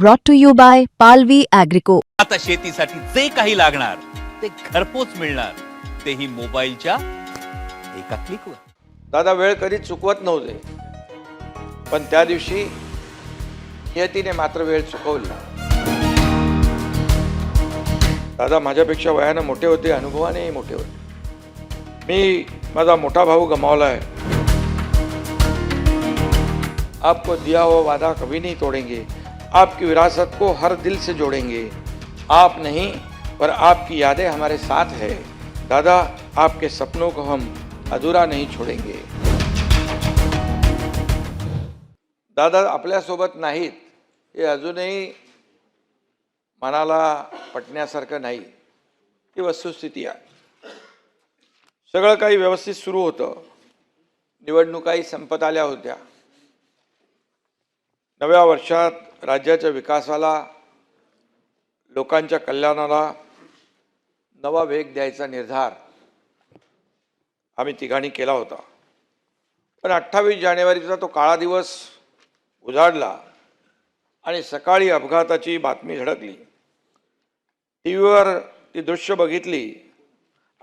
brought to you by Palvi Agrico. आता शेतीसाठी जे काही लागणार ते घरपोच मिळणार, तेही मोबाईलच्या एका क्लिकवर. दादा वेळ कधी चुकवत नव्हते, पण त्या दिवशी नियतीने मात्र वेळ चुकवली. दादा माझ्यापेक्षा वयानं मोठे होते, अनुभवानेही मोठे होते. मी माझा मोठा भाऊ गमावलाय. आपको दिया हुआ वादा कभी नहीं तोड़ेंगे, आपकी विरासत को हर दिल से जोड़ेंगे. आप नहीं पर आपकी यादें हमारे साथ है. दादा आपके सपनों को हम अधूरा नहीं छोड़ेंगे. दादा आपल्यासोबत नाहीत हे अजूनही मनाला पटण्यासारखं नाही. ही वस्तुस्थिती आहे. सगळं काही व्यवस्थित सुरू होतं. निवडणुकाही संपत आल्या होत्या. नव्या वर्षात राज्याच्या विकासाला, लोकांच्या कल्याणाला नवा वेग द्यायचा निर्धार आम्ही तिघांनी केला होता. पण 28 जानेवारीचा तो काळा दिवस उजाडला आणि सकाळी अपघाताची बातमी धडकली. टीव्हीवर ती दृश्य बघितली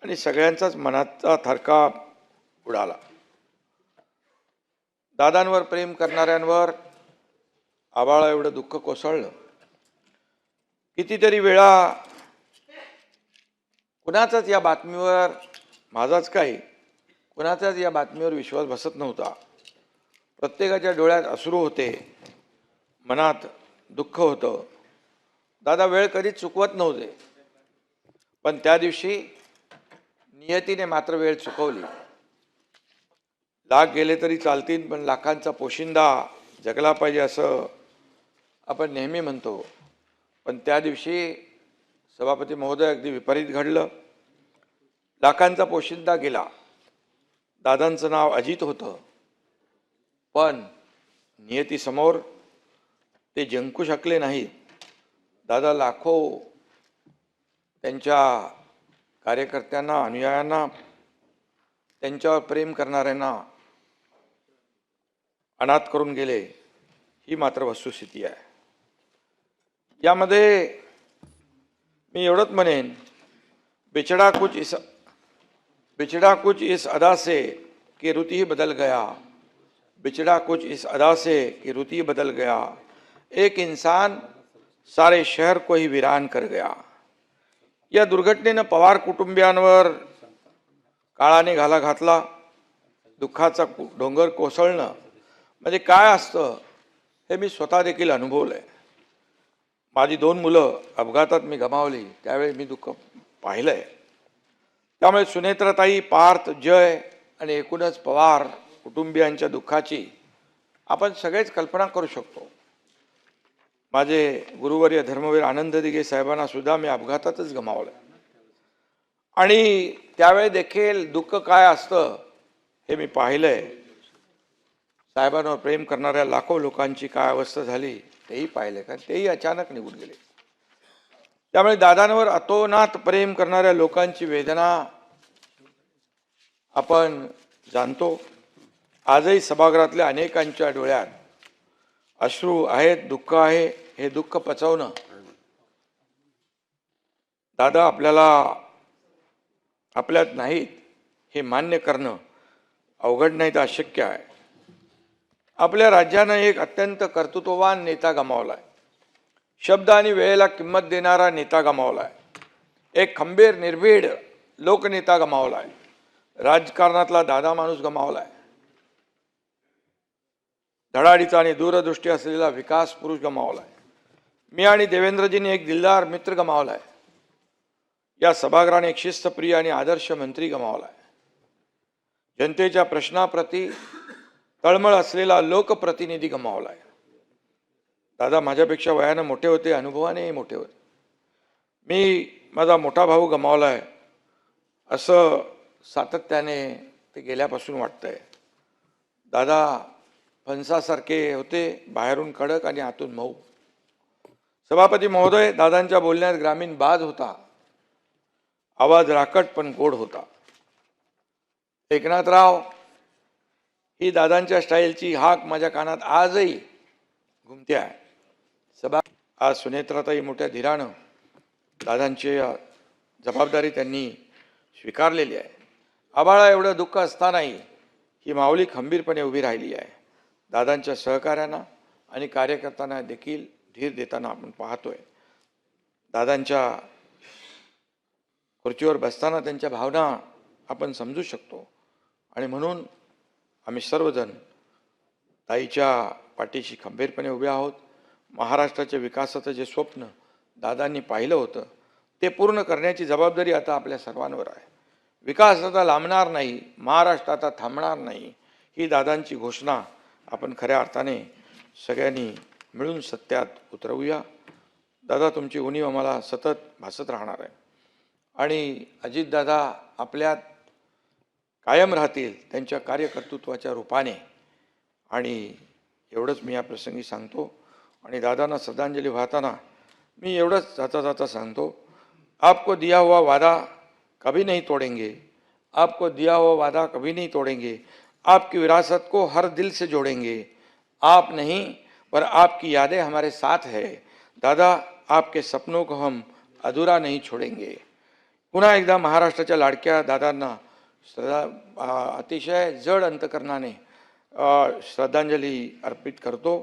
आणि सगळ्यांचाच मनाचा थरकाप उडाला. दादांवर प्रेम करणाऱ्यांवर आबाळा एवढं दुःख कोसळलं. कितीतरी वेळा कुणाचाच या बातमीवर, माझाच काही, कुणाचाच या बातमीवर विश्वास बसत नव्हता. प्रत्येकाच्या डोळ्यात अश्रू होते, मनात दुःख होतं. दादा वेळ कधी चुकवत नव्हते, पण त्या दिवशी नियतीने मात्र वेळ चुकवली. लाख गेले तरी चालतील, पण लाखांचा पोशिंदा जगला पाहिजे असं आपण नेहमी म्हणतो. पण त्या दिवशी सभापती महोदय अगदी विपरीत घडलं. लाखांचा पोशिंदा गेला. दादांचं नाव अजित होतं, पण नियतीसमोर ते जिंकू शकले नाहीत. दादा लाखो त्यांच्या कार्यकर्त्यांना, अनुयायांना, त्यांच्यावर प्रेम करणाऱ्यांना अनाथ करून गेले. ही मात्र वस्तुस्थिती आहे. यामध्ये मी एवढंच म्हणेन, बिछड़ा कुछ इस अदा से कि रुत ही बदल गया. बिछड़ा कुछ इस अदा से कि रुत ही बदल गया. एक इंसान सारे शहर को ही वीरान कर गया. या दुर्घटनेनं पवार कुटुंबियांवर काळाने घाला घातला. दुःखाचा डोंगर कोसळणं म्हणजे काय असतं हे मी स्वतः देखील अनुभवलंय. माझी 2 मुलं अपघातात मी गमावली, त्यावेळी मी दुःख पाहिलंय. त्यामुळे सुनेत्राताई, पार्थ, जय आणि एकूणच पवार कुटुंबियांच्या दुःखाची आपण सगळेच कल्पना करू शकतो. माझे गुरुवर्य धर्मवीर आनंद दिघे साहेबांना सुद्धा मी अपघातातच गमावलं आणि त्यावेळी देखील दुःख काय असतं हे मी पाहिलंय. साहेबांवर प्रेम करणाऱ्या लाखो लोकांची काय अवस्था झाली तेही पाहिले, कारण तेही अचानक निघून गेले. त्यामुळे दादांवर अतोनात प्रेम करणाऱ्या लोकांची वेदना आपण जाणतो. आजही सभागृहातल्या अनेकांच्या डोळ्यात अश्रू आहेत, दुःख आहे. हे दुःख पचवणं दादा आपल्यात नाहीत हे मान्य करणं अवघड नाही तर अशक्य आहे. आपल्या राज्यानं एक अत्यंत कर्तृत्ववान नेता गमावलाय. शब्द आणि वेळेला किंमत देणारा नेता गमावलाय. एक खंबीर, निर्भीड लोकनेता गमावलाय. राजकारणातला दादा माणूस गमावलाय. धडाडीचा आणि दूरदृष्टी असलेला विकास पुरुष गमावलाय. मी आणि देवेंद्रजींनी एक दिलदार मित्र गमावलाय. या सभागृहाने एक शिस्तप्रिय आणि आदर्श मंत्री गमावलाय. जनतेच्या प्रश्नाप्रती तळमळ असलेला लोकप्रतिनिधी गमावलाय. दादा माझ्यापेक्षा वयानं मोठे होते, अनुभवानेही मोठे होते. मी माझा मोठा भाऊ गमावलाय असं सातत्याने ते गेल्यापासून वाटतंय. दादा फणसासारखे होते, बाहेरून कडक आणि आतून मऊ. सभापती महोदय, दादांच्या बोलण्यात ग्रामीण बाज होता. आवाज राकट पण गोड होता. एकनाथराव ही दादांच्या स्टाईलची हाक माझ्या कानात आजही घुमते आहे. आज सुनेत्राताई मोठ्या धीरानं दादांची जबाबदारी त्यांनी स्वीकारलेली आहे. आबाळा एवढं दुःख असतानाही ही माऊली खंबीरपणे उभी राहिली आहे. दादांच्या सहकार्यांना आणि कार्यकर्त्यांना देखील धीर देताना आपण पाहतोय. दादांच्या खुर्चीवर बसताना त्यांच्या भावना आपण समजू शकतो आणि म्हणून आम्ही सर्वजण ताईच्या पाठीशी खंबीरपणे उभे आहोत. महाराष्ट्राच्या विकासाचं जे स्वप्न दादांनी पाहिलं होतं ते पूर्ण करण्याची जबाबदारी आता आपल्या सर्वांवर आहे. विकास आता लांबणार नाही, महाराष्ट्र आता थांबणार नाही, ही दादांची घोषणा आपण खऱ्या अर्थाने सगळ्यांनी मिळून सत्यात उतरवूया. दादा, तुमची उणीव आम्हाला सतत भासत राहणार आहे आणि अजितदादा आपल्यात कायम राहतील त्यांच्या कार्यकर्तृत्वाच्या रूपाने. आणि एवढंच मी या प्रसंगी सांगतो आणि दादांना श्रद्धांजली वाहताना मी एवढंच जाता जाता सांगतो, आपको दिया हुआ वादा कभी नहीं तोड़ेंगे, आपको दिया हुआ वादा कभी नहीं तोड़ेंगे, आपकी विरासत को हर दिल से जोड़ेंगे, आप नहीं पर आपकी यादें हमारे साथ है. दादा, आपके सपनों को हम अधूरा नहीं छोड़ेंगे. पुन्हा एकदा महाराष्ट्राच्या लाडक्या दादांना अतिशय जड अंतकरणाने श्रद्धांजली अर्पित करतो.